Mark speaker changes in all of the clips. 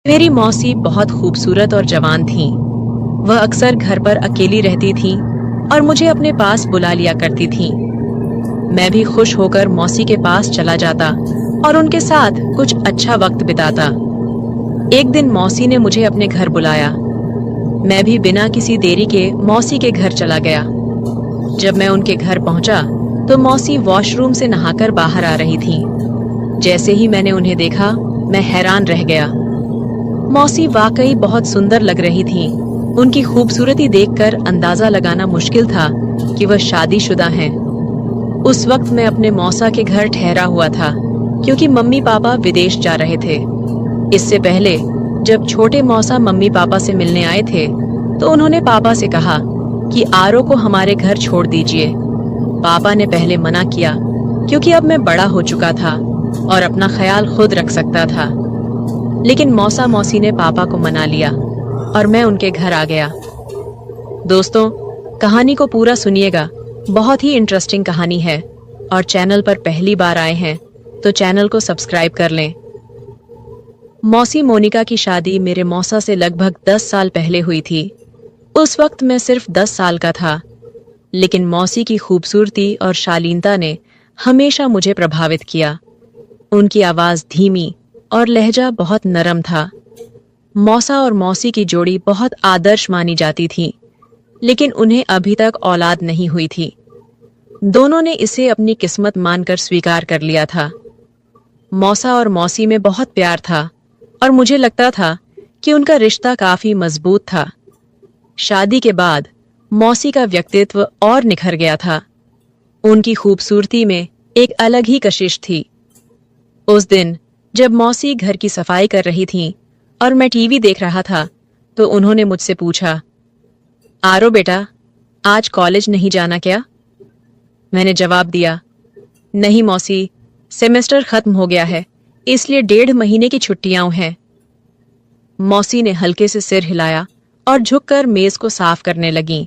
Speaker 1: मेरी मौसी बहुत खूबसूरत और जवान थीं। वह अक्सर घर पर अकेली रहती थीं और मुझे अपने पास बुला लिया करती थीं। मैं भी खुश होकर मौसी के पास चला जाता और उनके साथ कुछ अच्छा वक्त बिताता। एक दिन मौसी ने मुझे अपने घर बुलाया। मैं भी बिना किसी देरी के मौसी के घर चला गया। जब मैं उनके घर पहुंचा तो मौसी वॉशरूम से नहाकर बाहर आ रही थीं। जैसे ही मैंने उन्हें देखा, मैं हैरान रह गया। मौसी वाकई बहुत सुंदर लग रही थीं। उनकी खूबसूरती देखकर अंदाजा लगाना मुश्किल था कि वह शादीशुदा हैं। उस वक्त मैं अपने मौसा के घर ठहरा हुआ था क्योंकि मम्मी पापा विदेश जा रहे थे। इससे पहले जब छोटे मौसा मम्मी पापा से मिलने आए थे तो उन्होंने पापा से कहा कि आरो को हमारे घर छोड़ दीजिए। पापा ने पहले मना किया क्योंकि अब मैं बड़ा हो चुका था और अपना ख्याल खुद रख सकता था। लेकिन मौसा मौसी ने पापा को मना लिया और मैं उनके घर आ गया। दोस्तों, कहानी को पूरा सुनिएगा। बहुत ही इंटरेस्टिंग कहानी है और चैनल पर पहली बार आए हैं तो चैनल को सब्सक्राइब कर लें। मौसी मोनिका की शादी मेरे मौसा से लगभग 10 साल पहले हुई थी। उस वक्त मैं सिर्फ 10 साल का था, लेकिन मौसी की खूबसूरती और शालीनता ने हमेशा मुझे प्रभावित किया। उनकी आवाज़ धीमी और लहजा बहुत नरम था। मौसा और मौसी की जोड़ी बहुत आदर्श मानी जाती थी, लेकिन उन्हें अभी तक औलाद नहीं हुई थी। दोनों ने इसे अपनी किस्मत मानकर स्वीकार कर लिया था। मौसा और मौसी में बहुत प्यार था और मुझे लगता था कि उनका रिश्ता काफी मजबूत था। शादी के बाद मौसी का व्यक्तित्व और निखर गया था। उनकी खूबसूरती में एक अलग ही कशिश थी। उस दिन जब मौसी घर की सफाई कर रही थीं और मैं टीवी देख रहा था तो उन्होंने मुझसे पूछा, आरो बेटा, आज कॉलेज नहीं जाना क्या? मैंने जवाब दिया, नहीं मौसी, सेमेस्टर खत्म हो गया है, इसलिए 1.5 महीने की छुट्टियां हैं। मौसी ने हल्के से सिर हिलाया और झुककर मेज को साफ करने लगीं।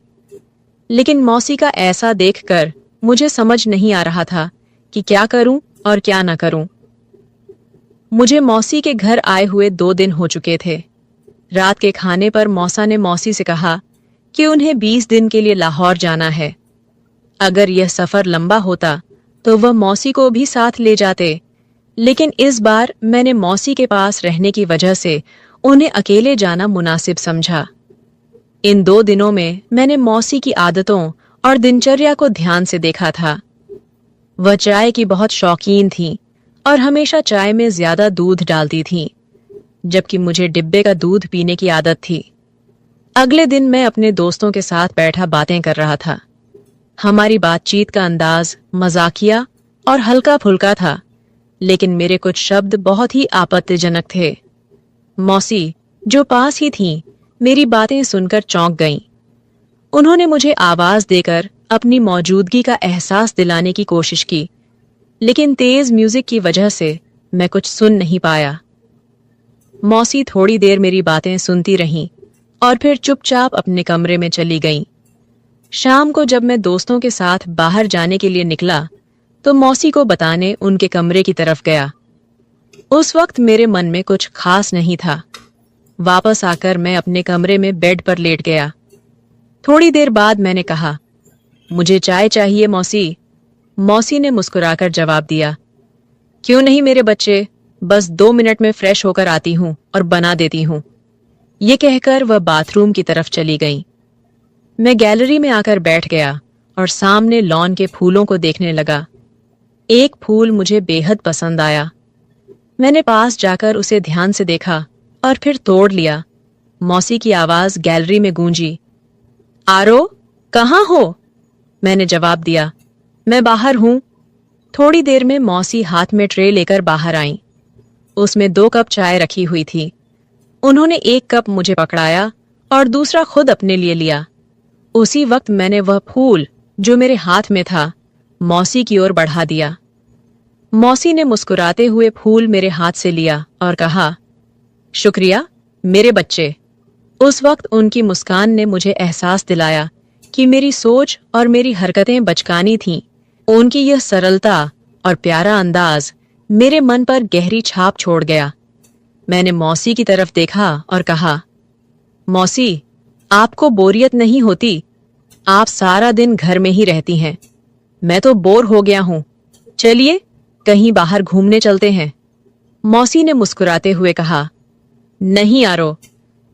Speaker 1: लेकिन मौसी का ऐसा देखकर मुझे समझ नहीं आ रहा था कि क्या करूं और क्या ना करूं। मुझे मौसी के घर आए हुए 2 दिन हो चुके थे। रात के खाने पर मौसा ने मौसी से कहा कि उन्हें 20 दिन के लिए लाहौर जाना है। अगर यह सफर लंबा होता तो वह मौसी को भी साथ ले जाते, लेकिन इस बार मैंने मौसी के पास रहने की वजह से उन्हें अकेले जाना मुनासिब समझा। इन 2 दिनों में मैंने मौसी की आदतों और दिनचर्या को ध्यान से देखा था। वह चाय की बहुत शौकीन थीं और हमेशा चाय में ज्यादा दूध डालती थीं, जबकि मुझे डिब्बे का दूध पीने की आदत थी। अगले दिन मैं अपने दोस्तों के साथ बैठा बातें कर रहा था। हमारी बातचीत का अंदाज मजाकिया और हल्का फुल्का था, लेकिन मेरे कुछ शब्द बहुत ही आपत्तिजनक थे। मौसी, जो पास ही थीं, मेरी बातें सुनकर चौंक गईं। उन्होंने मुझे आवाज देकर अपनी मौजूदगी का एहसास दिलाने की कोशिश की, लेकिन तेज म्यूजिक की वजह से मैं कुछ सुन नहीं पाया। मौसी थोड़ी देर मेरी बातें सुनती रहीं और फिर चुपचाप अपने कमरे में चली गईं। शाम को जब मैं दोस्तों के साथ बाहर जाने के लिए निकला तो मौसी को बताने उनके कमरे की तरफ गया। उस वक्त मेरे मन में कुछ खास नहीं था। वापस आकर मैं अपने कमरे में बेड पर लेट गया। थोड़ी देर बाद मैंने कहा, मुझे चाय चाहिए मौसी। मौसी ने मुस्कुराकर जवाब दिया, क्यों नहीं मेरे बच्चे, बस 2 मिनट में फ्रेश होकर आती हूं और बना देती हूं। ये कहकर वह बाथरूम की तरफ चली गईं। मैं गैलरी में आकर बैठ गया और सामने लॉन के फूलों को देखने लगा। एक फूल मुझे बेहद पसंद आया। मैंने पास जाकर उसे ध्यान से देखा और फिर तोड़ लिया। मौसी की आवाज गैलरी में गूंजी, आरो, कहाँ हो? मैंने जवाब दिया, मैं बाहर हूं। थोड़ी देर में मौसी हाथ में ट्रे लेकर बाहर आईं। उसमें 2 कप चाय रखी हुई थी। उन्होंने एक कप मुझे पकड़ाया और दूसरा खुद अपने लिए लिया। उसी वक्त मैंने वह फूल जो मेरे हाथ में था मौसी की ओर बढ़ा दिया। मौसी ने मुस्कुराते हुए फूल मेरे हाथ से लिया और कहा, शुक्रिया मेरे बच्चे। उस वक्त उनकी मुस्कान ने मुझे एहसास दिलाया कि मेरी सोच और मेरी हरकतें बचकानी थीं। उनकी यह सरलता और प्यारा अंदाज मेरे मन पर गहरी छाप छोड़ गया। मैंने मौसी की तरफ देखा और कहा, मौसी, आपको बोरियत नहीं होती? आप सारा दिन घर में ही रहती हैं। मैं तो बोर हो गया हूं। चलिए कहीं बाहर घूमने चलते हैं। मौसी ने मुस्कुराते हुए कहा, नहीं आरो,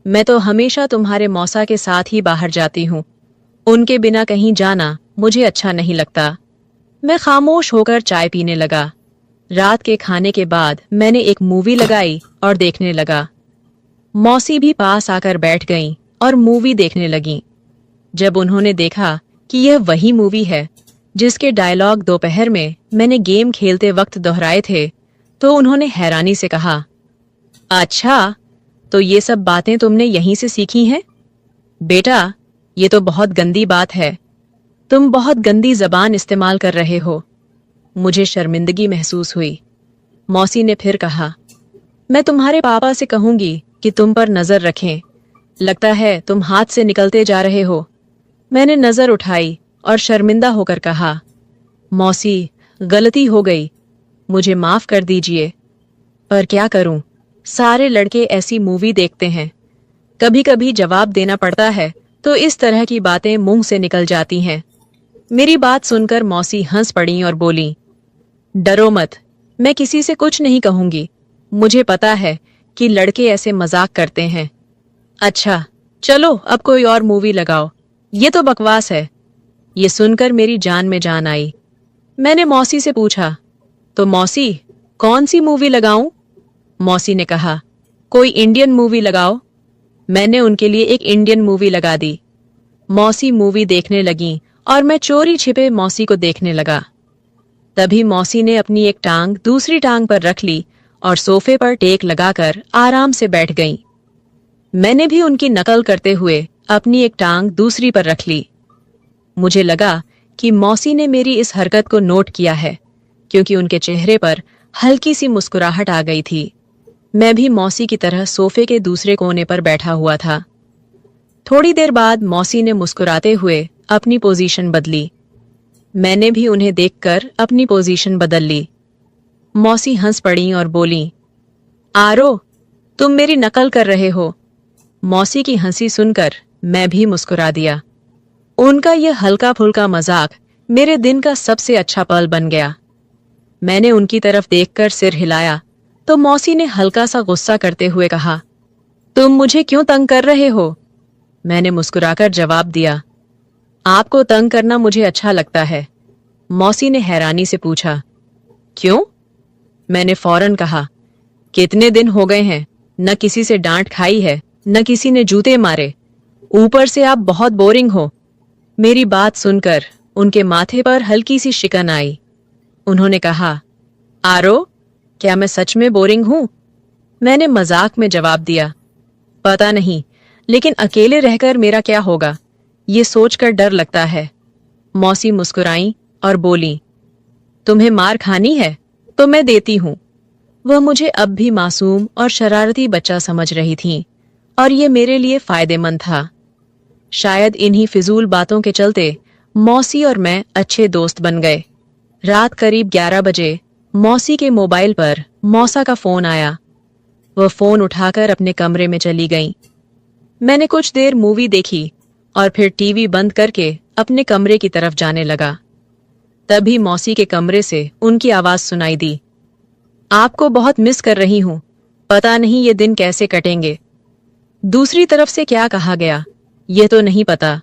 Speaker 1: मैं तो हमेशा तुम्हारे मौसा के साथ ही बाहर जाती हूँ। उनके बिना कहीं जाना मुझे अच्छा नहीं लगता। मैं खामोश होकर चाय पीने लगा। रात के खाने के बाद मैंने एक मूवी लगाई और देखने लगा। मौसी भी पास आकर बैठ गईं और मूवी देखने लगीं। जब उन्होंने देखा कि यह वही मूवी है जिसके डायलॉग दोपहर में मैंने गेम खेलते वक्त दोहराए थे, तो उन्होंने हैरानी से कहा, अच्छा, तो ये सब बातें तुमने यहीं से सीखी हैं? बेटा, ये तो बहुत गंदी बात है। तुम बहुत गंदी जबान इस्तेमाल कर रहे हो। मुझे शर्मिंदगी महसूस हुई। मौसी ने फिर कहा, मैं तुम्हारे पापा से कहूंगी कि तुम पर नजर रखें। लगता है तुम हाथ से निकलते जा रहे हो। मैंने नजर उठाई और शर्मिंदा होकर कहा, मौसी, गलती हो गई, मुझे माफ कर दीजिए। पर क्या करूं, सारे लड़के ऐसी मूवी देखते हैं। कभी कभी जवाब देना पड़ता है तो इस तरह की बातें मुंह से निकल जाती हैं। मेरी बात सुनकर मौसी हंस पड़ी और बोली, डरो मत, मैं किसी से कुछ नहीं कहूंगी। मुझे पता है कि लड़के ऐसे मजाक करते हैं। अच्छा, चलो अब कोई और मूवी लगाओ, ये तो बकवास है। ये सुनकर मेरी जान में जान आई। मैंने मौसी से पूछा, तो मौसी, कौन सी मूवी लगाऊं? मौसी ने कहा, कोई इंडियन मूवी लगाओ। मैंने उनके लिए एक इंडियन मूवी लगा दी। मौसी मूवी देखने लगी और मैं चोरी छिपे मौसी को देखने लगा। तभी मौसी ने अपनी एक टांग दूसरी टांग पर रख ली और सोफे पर टेक लगाकर आराम से बैठ गईं। मैंने भी उनकी नकल करते हुए अपनी एक टांग दूसरी पर रख ली। मुझे लगा कि मौसी ने मेरी इस हरकत को नोट किया है, क्योंकि उनके चेहरे पर हल्की सी मुस्कुराहट आ गई थी। मैं भी मौसी की तरह सोफे के दूसरे कोने पर बैठा हुआ था। थोड़ी देर बाद मौसी ने मुस्कुराते हुए अपनी पोजीशन बदली। मैंने भी उन्हें देखकर अपनी पोजीशन बदल ली। मौसी हंस पड़ी और बोली, आरो, तुम मेरी नकल कर रहे हो। मौसी की हंसी सुनकर मैं भी मुस्कुरा दिया। उनका यह हल्का फुल्का मजाक मेरे दिन का सबसे अच्छा पल बन गया। मैंने उनकी तरफ देखकर सिर हिलाया तो मौसी ने हल्का सा गुस्सा करते हुए कहा, तुम मुझे क्यों तंग कर रहे हो? मैंने मुस्कुराकर जवाब दिया, आपको तंग करना मुझे अच्छा लगता है। मौसी ने हैरानी से पूछा, क्यों? मैंने फौरन कहा, कितने दिन हो गए हैं, न किसी से डांट खाई है, न किसी ने जूते मारे। ऊपर से आप बहुत बोरिंग हो। मेरी बात सुनकर उनके माथे पर हल्की सी शिकन आई। उन्होंने कहा, आरो, क्या मैं सच में बोरिंग हूं? मैंने मजाक में जवाब दिया, पता नहीं, लेकिन अकेले रहकर मेरा क्या होगा, ये सोचकर डर लगता है। मौसी मुस्कुराई और बोली, तुम्हें मार खानी है तो मैं देती हूं। वह मुझे अब भी मासूम और शरारती बच्चा समझ रही थीं, और ये मेरे लिए फायदेमंद था। शायद इन्हीं फिजूल बातों के चलते मौसी और मैं अच्छे दोस्त बन गए। रात करीब 11 बजे मौसी के मोबाइल पर मौसा का फोन आया। वह फोन उठाकर अपने कमरे में चली गईं। मैंने कुछ देर मूवी देखी और फिर टीवी बंद करके अपने कमरे की तरफ जाने लगा। तभी मौसी के कमरे से उनकी आवाज सुनाई दी, आपको बहुत मिस कर रही हूं, पता नहीं ये दिन कैसे कटेंगे। दूसरी तरफ से क्या कहा गया यह तो नहीं पता,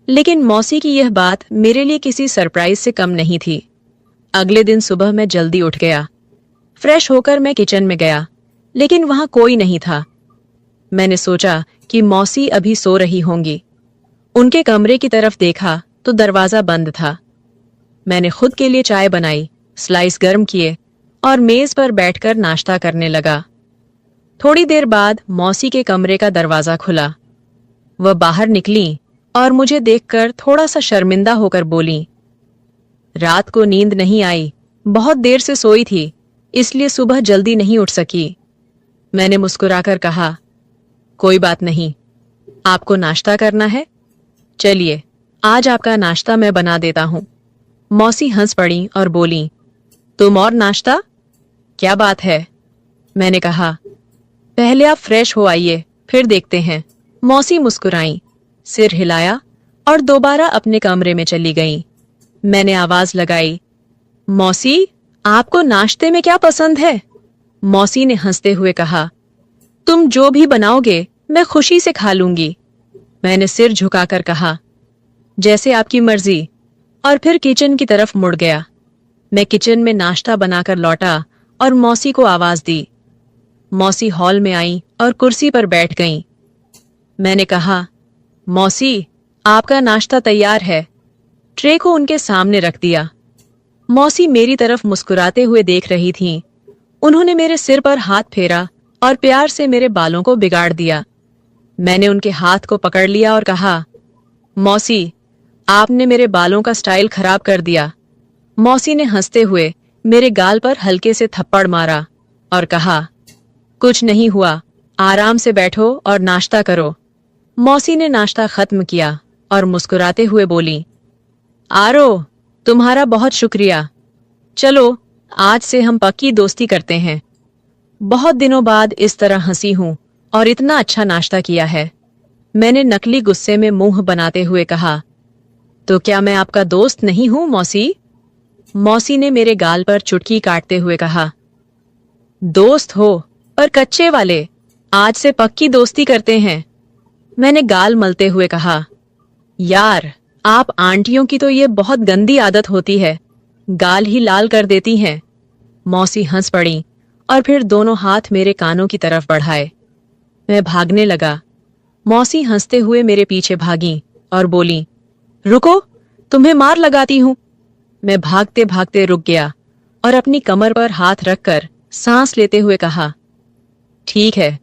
Speaker 1: लेकिन मौसी की यह बात मेरे लिए किसी सरप्राइज से कम नहीं थी। अगले दिन सुबह मैं जल्दी उठ गया। फ्रेश होकर मैं किचन में गया, लेकिन वहां कोई नहीं था। मैंने सोचा कि मौसी अभी सो रही होंगी। उनके कमरे की तरफ देखा तो दरवाजा बंद था। मैंने खुद के लिए चाय बनाई, स्लाइस गर्म किए और मेज पर बैठकर नाश्ता करने लगा। थोड़ी देर बाद मौसी के कमरे का दरवाजा खुला। वह बाहर निकली और मुझे देखकर थोड़ा सा शर्मिंदा होकर बोली, रात को नींद नहीं आई, बहुत देर से सोई थी, इसलिए सुबह जल्दी नहीं उठ सकी। मैंने मुस्कुराकर कहा, कोई बात नहीं, आपको नाश्ता करना है? चलिए, आज आपका नाश्ता मैं बना देता हूं। मौसी हंस पड़ी और बोली, तुम और नाश्ता? क्या बात है? मैंने कहा, पहले आप फ्रेश हो आइए, फिर देखते हैं। मौसी मुस्कुराई, सिर हिलाया और दोबारा अपने कमरे में चली गईं। मैंने आवाज लगाई, मौसी, आपको नाश्ते में क्या पसंद है? मौसी ने हंसते हुए कहा, तुम जो भी बनाओगे मैं खुशी से खा लूंगी। मैंने सिर झुकाकर कहा, जैसे आपकी मर्जी, और फिर किचन की तरफ मुड़ गया। मैं किचन में नाश्ता बनाकर लौटा और मौसी को आवाज दी। मौसी हॉल में आई और कुर्सी पर बैठ गईं। मैंने कहा, मौसी, आपका नाश्ता तैयार है। ट्रे को उनके सामने रख दिया। मौसी मेरी तरफ मुस्कुराते हुए देख रही थीं। उन्होंने मेरे सिर पर हाथ फेरा और प्यार से मेरे बालों को बिगाड़ दिया। मैंने उनके हाथ को पकड़ लिया और कहा, मौसी, आपने मेरे बालों का स्टाइल खराब कर दिया। मौसी ने हंसते हुए मेरे गाल पर हल्के से थप्पड़ मारा और कहा, कुछ नहीं हुआ, आराम से बैठो और नाश्ता करो। मौसी ने नाश्ता खत्म किया और मुस्कुराते हुए बोली, आरो, तुम्हारा बहुत शुक्रिया। चलो, आज से हम पक्की दोस्ती करते हैं। बहुत दिनों बाद इस तरह हंसी हूं और इतना अच्छा नाश्ता किया है। मैंने नकली गुस्से में मुंह बनाते हुए कहा, तो क्या मैं आपका दोस्त नहीं हूं मौसी? मौसी ने मेरे गाल पर चुटकी काटते हुए कहा, दोस्त हो पर कच्चे वाले, आज से पक्की दोस्ती करते हैं। मैंने गाल मलते हुए कहा, यार, आप आंटियों की तो ये बहुत गंदी आदत होती है, गाल ही लाल कर देती हैं। मौसी हंस पड़ी और फिर दोनों हाथ मेरे कानों की तरफ बढ़ाए। मैं भागने लगा। मौसी हंसते हुए मेरे पीछे भागी और बोली, रुको, तुम्हें मार लगाती हूं। मैं भागते भागते रुक गया और अपनी कमर पर हाथ रखकर सांस लेते हुए कहा, ठीक है।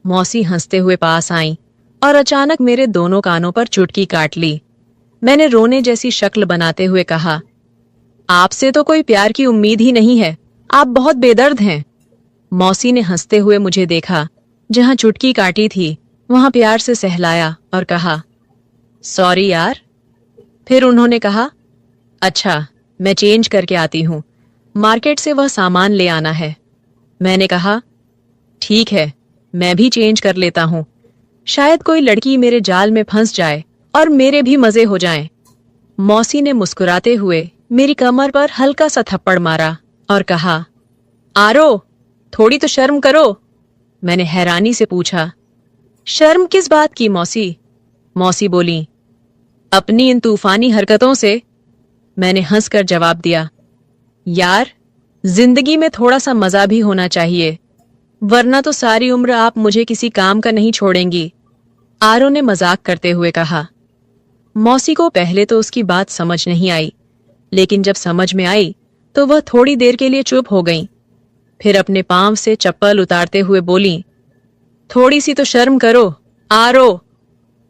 Speaker 1: मौसी हंसते हुए पास आई और अचानक मेरे दोनों कानों पर चुटकी काट ली। मैंने रोने जैसी शक्ल बनाते हुए कहा, आपसे तो कोई प्यार की उम्मीद ही नहीं है, आप बहुत बेदर्द हैं। मौसी ने हंसते हुए मुझे देखा, जहां चुटकी काटी थी वहां प्यार से सहलाया और कहा, सॉरी यार। फिर उन्होंने कहा, अच्छा, मैं चेंज करके आती हूं, मार्केट से वह सामान ले आना है। मैंने कहा, ठीक है, मैं भी चेंज कर लेता हूं, शायद कोई लड़की मेरे जाल में फंस जाए और मेरे भी मजे हो जाएं। मौसी ने मुस्कुराते हुए मेरी कमर पर हल्का सा थप्पड़ मारा और कहा, आरो, थोड़ी तो शर्म करो। मैंने हैरानी से पूछा, शर्म किस बात की मौसी? मौसी बोली, अपनी इन तूफानी हरकतों से। मैंने हंसकर जवाब दिया, यार, जिंदगी में थोड़ा सा मजा भी होना चाहिए, वरना तो सारी उम्र आप मुझे किसी काम का नहीं छोड़ेंगी। आरो ने मजाक करते हुए कहा। मौसी को पहले तो उसकी बात समझ नहीं आई, लेकिन जब समझ में आई तो वह थोड़ी देर के लिए चुप हो गईं। फिर अपने पांव से चप्पल उतारते हुए बोली, थोड़ी सी तो शर्म करो, आरो।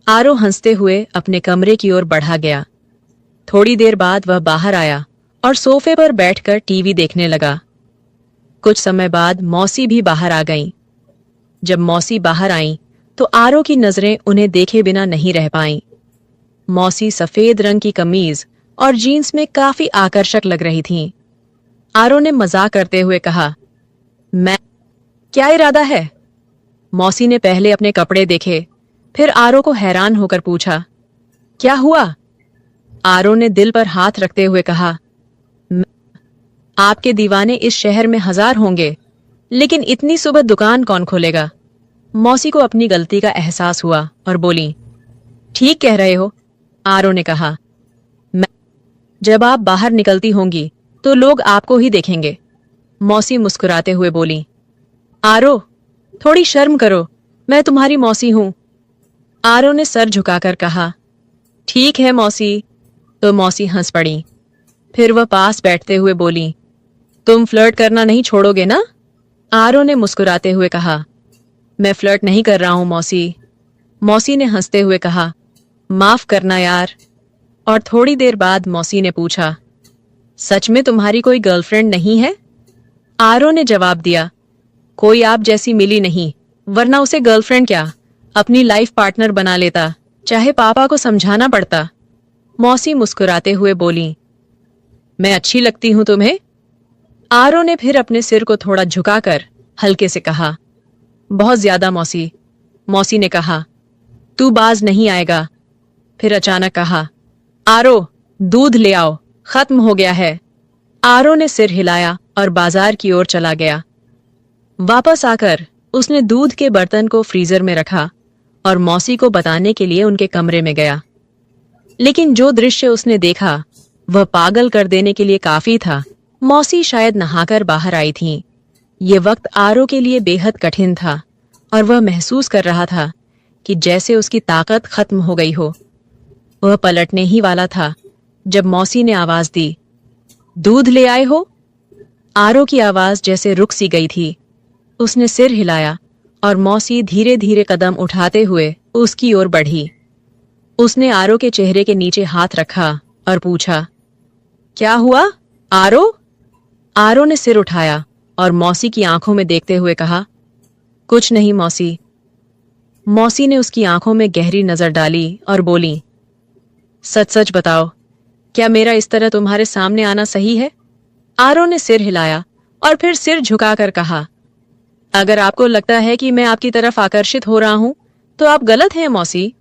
Speaker 1: आरो हंसते हुए अपने कमरे की ओर बढ़ा गया। थोड़ी देर बाद वह बाहर आया और सोफे पर बैठकर टीवी देखने लगा। कुछ समय बाद मौसी भी बाहर आ गईं। जब मौसी बाहर आईं तो आरो की नजरें उन्हें देखे बिना नहीं रह पाईं। मौसी सफेद रंग की कमीज और जीन्स में काफी आकर्षक लग रही थीं। आरो ने मजाक करते हुए कहा, मैं, क्या इरादा है? मौसी ने पहले अपने कपड़े देखे, फिर आरो को हैरान होकर पूछा, क्या हुआ? आरो ने दिल पर हाथ रखते हुए कहा, आपके दीवाने इस शहर में 1000 होंगे, लेकिन इतनी सुबह दुकान कौन खोलेगा? मौसी को अपनी गलती का एहसास हुआ और बोली, ठीक कह रहे हो। आरो ने कहा, जब आप बाहर निकलती होंगी तो लोग आपको ही देखेंगे। मौसी मुस्कुराते हुए बोली, आरो, थोड़ी शर्म करो, मैं तुम्हारी मौसी हूं। आरो ने सर झुकाकर कहा, ठीक है मौसी। तो मौसी हंस पड़ी। फिर वह पास बैठते हुए बोली, तुम फ्लर्ट करना नहीं छोड़ोगे ना? आरो ने मुस्कुराते हुए कहा, मैं फ्लर्ट नहीं कर रहा हूं मौसी। मौसी ने हंसते हुए कहा, माफ करना यार। और थोड़ी देर बाद मौसी ने पूछा, सच में तुम्हारी कोई गर्लफ्रेंड नहीं है? आरो ने जवाब दिया, कोई आप जैसी मिली नहीं, वरना उसे गर्लफ्रेंड क्या, अपनी लाइफ पार्टनर बना लेता, चाहे पापा को समझाना पड़ता। मौसी मुस्कुराते हुए बोली, मैं अच्छी लगती हूं तुम्हें? आरो ने फिर अपने सिर को थोड़ा झुकाकर हल्के से कहा, बहुत ज्यादा मौसी। मौसी ने कहा, तू बाज नहीं आएगा। फिर अचानक कहा, आरो, दूध ले आओ, खत्म हो गया है। आरो ने सिर हिलाया और बाजार की ओर चला गया। वापस आकर उसने दूध के बर्तन को फ्रीजर में रखा और मौसी को बताने के लिए उनके कमरे में गया। लेकिन जो दृश्य उसने देखा वह पागल कर देने के लिए काफी था। मौसी शायद नहाकर बाहर आई थीं। ये वक्त आरो के लिए बेहद कठिन था और वह महसूस कर रहा था कि जैसे उसकी ताकत खत्म हो गई हो। वह पलटने ही वाला था जब मौसी ने आवाज दी, दूध ले आए हो? आरो की आवाज जैसे रुक सी गई थी। उसने सिर हिलाया और मौसी धीरे धीरे कदम उठाते हुए उसकी ओर बढ़ी। उसने आरो के चेहरे के नीचे हाथ रखा और पूछा, क्या हुआ आरो? आरो ने सिर उठाया और मौसी की आंखों में देखते हुए कहा, कुछ नहीं मौसी। मौसी ने उसकी आंखों में गहरी नजर डाली और बोली, सच सच बताओ, क्या मेरा इस तरह तुम्हारे सामने आना सही है? आरो ने सिर हिलाया और फिर सिर झुकाकर कहा, अगर आपको लगता है कि मैं आपकी तरफ आकर्षित हो रहा हूं तो आप गलत हैं मौसी।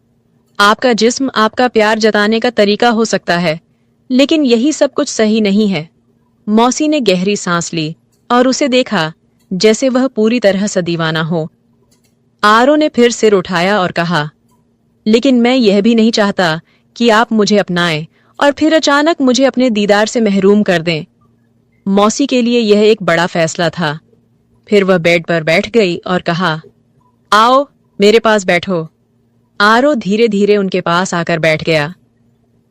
Speaker 1: आपका जिस्म आपका प्यार जताने का तरीका हो सकता है, लेकिन यही सब कुछ सही नहीं है। मौसी ने गहरी सांस ली और उसे देखा जैसे वह पूरी तरह से दीवाना हो। आरो ने फिर सिर उठाया और कहा, लेकिन मैं यह भी नहीं चाहता कि आप मुझे अपनाएं और फिर अचानक मुझे अपने दीदार से महरूम कर दें। मौसी के लिए यह एक बड़ा फैसला था। फिर वह बेड पर बैठ गई और कहा, आओ मेरे पास बैठो। आरो धीरे धीरे उनके पास आकर बैठ गया।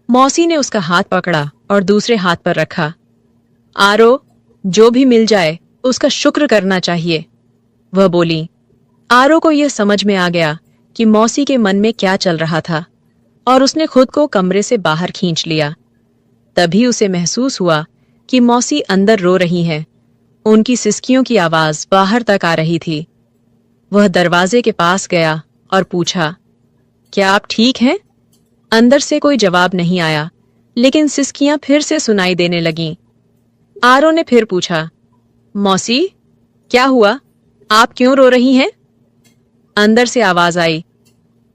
Speaker 1: मौसी ने उसका हाथ पकड़ा और दूसरे हाथ पर रखा। आरो, जो भी मिल जाए उसका शुक्र करना चाहिए, वह बोली। आरो को यह समझ में आ गया कि मौसी के मन में क्या चल रहा था और उसने खुद को कमरे से बाहर खींच लिया। तभी उसे महसूस हुआ कि मौसी अंदर रो रही हैं। उनकी सिसकियों की आवाज बाहर तक आ रही थी। वह दरवाजे के पास गया और पूछा, क्या आप ठीक हैं? अंदर से कोई जवाब नहीं आया, लेकिन सिसकियां फिर से सुनाई देने लगीं। आरो ने फिर पूछा, मौसी, क्या हुआ? आप क्यों रो रही हैं? अंदर से आवाज आई,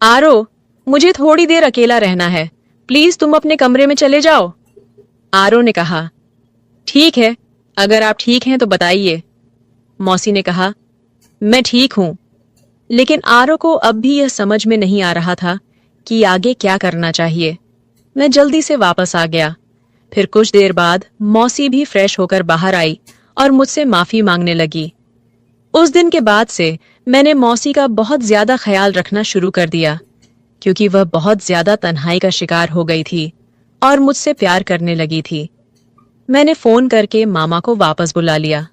Speaker 1: आरो, मुझे थोड़ी देर अकेला रहना है, प्लीज तुम अपने कमरे में चले जाओ। आरो ने कहा, ठीक है, अगर आप ठीक हैं तो बताइए। मौसी ने कहा, मैं ठीक हूं। लेकिन आरो को अब भी यह समझ में नहीं आ रहा था कि आगे क्या करना चाहिए। मैं जल्दी से वापस आ गया। फिर कुछ देर बाद मौसी भी फ्रेश होकर बाहर आई और मुझसे माफी मांगने लगी। उस दिन के बाद से मैंने मौसी का बहुत ज्यादा ख्याल रखना शुरू कर दिया, क्योंकि वह बहुत ज्यादा तन्हाई का शिकार हो गई थी और मुझसे प्यार करने लगी थी। मैंने फोन करके मामा को वापस बुला लिया।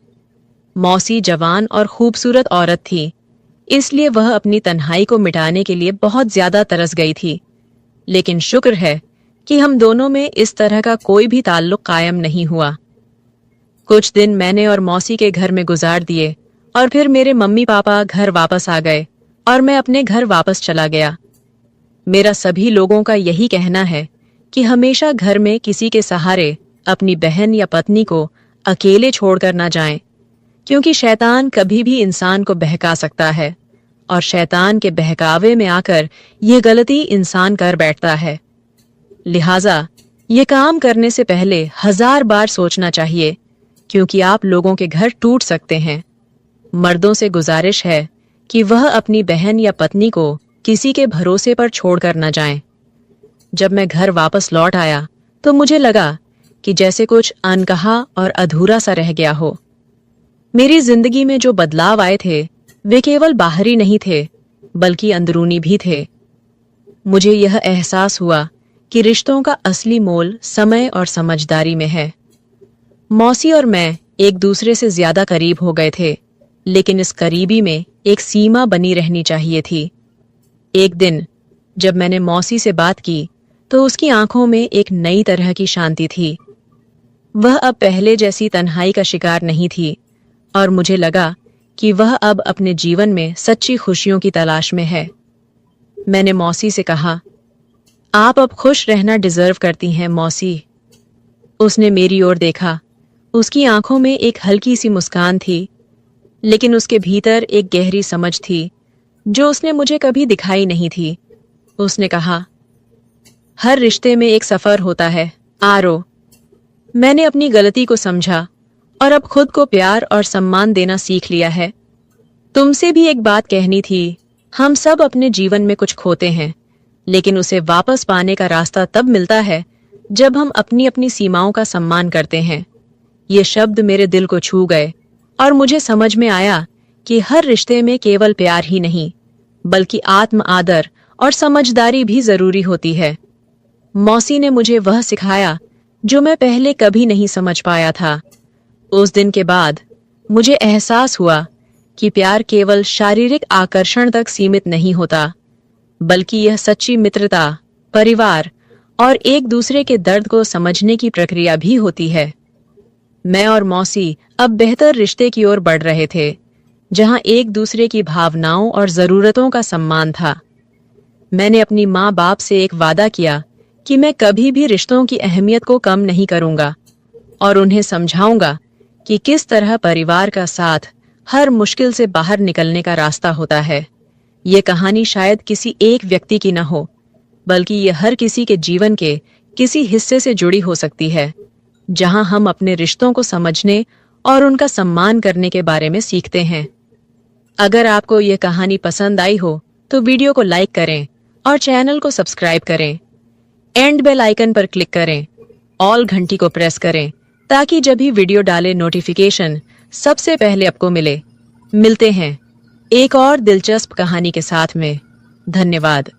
Speaker 1: मौसी जवान और खूबसूरत औरत थी, इसलिए वह अपनी तन्हाई को मिटाने के लिए बहुत ज्यादा तरस गई थी। लेकिन शुक्र है कि हम दोनों में इस तरह का कोई भी ताल्लुक कायम नहीं हुआ। कुछ दिन मैंने और मौसी के घर में गुजार दिए और फिर मेरे मम्मी पापा घर वापस आ गए और मैं अपने घर वापस चला गया। मेरा सभी लोगों का यही कहना है कि हमेशा घर में किसी के सहारे अपनी बहन या पत्नी को अकेले छोड़कर ना जाएं, क्योंकि शैतान कभी भी इंसान को बहका सकता है और शैतान के बहकावे में आकर यह गलती इंसान कर बैठता है। लिहाजा ये काम करने से पहले 1000 बार सोचना चाहिए, क्योंकि आप लोगों के घर टूट सकते हैं। मर्दों से गुजारिश है कि वह अपनी बहन या पत्नी को किसी के भरोसे पर छोड़कर न जाएं। जब मैं घर वापस लौट आया तो मुझे लगा कि जैसे कुछ अनकहा और अधूरा सा रह गया हो। मेरी जिंदगी में जो बदलाव आए थे वे केवल बाहरी नहीं थे, बल्कि अंदरूनी भी थे। मुझे यह एहसास हुआ कि रिश्तों का असली मोल समय और समझदारी में है। मौसी और मैं एक दूसरे से ज्यादा करीब हो गए थे, लेकिन इस करीबी में एक सीमा बनी रहनी चाहिए थी। एक दिन जब मैंने मौसी से बात की तो उसकी आंखों में एक नई तरह की शांति थी। वह अब पहले जैसी तन्हाई का शिकार नहीं थी और मुझे लगा कि वह अब अपने जीवन में सच्ची खुशियों की तलाश में है। मैंने मौसी से कहा, आप अब खुश रहना डिजर्व करती हैं मौसी। उसने मेरी ओर देखा। उसकी आंखों में एक हल्की सी मुस्कान थी। लेकिन उसके भीतर एक गहरी समझ थी जो उसने मुझे कभी दिखाई नहीं थी। उसने कहा, हर रिश्ते में एक सफर होता है, आरो। मैंने अपनी गलती को समझा और अब खुद को प्यार और सम्मान देना सीख लिया है। तुमसे भी एक बात कहनी थी, हम सब अपने जीवन में कुछ खोते हैं, लेकिन उसे वापस पाने का रास्ता तब मिलता है जब हम अपनी अपनी सीमाओं का सम्मान करते हैं। ये शब्द मेरे दिल को छू गए और मुझे समझ में आया कि हर रिश्ते में केवल प्यार ही नहीं, बल्कि आत्म आदर और समझदारी भी जरूरी होती है। मौसी ने मुझे वह सिखाया जो मैं पहले कभी नहीं समझ पाया था। उस दिन के बाद मुझे एहसास हुआ कि प्यार केवल शारीरिक आकर्षण तक सीमित नहीं होता, बल्कि यह सच्ची मित्रता, परिवार और एक दूसरे के दर्द को समझने की प्रक्रिया भी होती है। मैं और मौसी अब बेहतर रिश्ते की ओर बढ़ रहे थे, जहां एक दूसरे की भावनाओं और जरूरतों का सम्मान था। मैंने अपनी माँ बाप से एक वादा किया कि मैं कभी भी रिश्तों की अहमियत को कम नहीं करूंगा और उन्हें समझाऊंगा कि किस तरह परिवार का साथ हर मुश्किल से बाहर निकलने का रास्ता होता है। ये कहानी शायद किसी एक व्यक्ति की न हो, बल्कि ये हर किसी के जीवन के किसी हिस्से से जुड़ी हो सकती है, जहां हम अपने रिश्तों को समझने और उनका सम्मान करने के बारे में सीखते हैं। अगर आपको ये कहानी पसंद आई हो तो वीडियो को लाइक करें और चैनल को सब्सक्राइब करें। एंड बेल आइकन पर क्लिक करें, ऑल घंटी को प्रेस करें ताकि जब भी वीडियो डाले नोटिफिकेशन सबसे पहले आपको मिले। मिलते हैं एक और दिलचस्प कहानी के साथ में। धन्यवाद।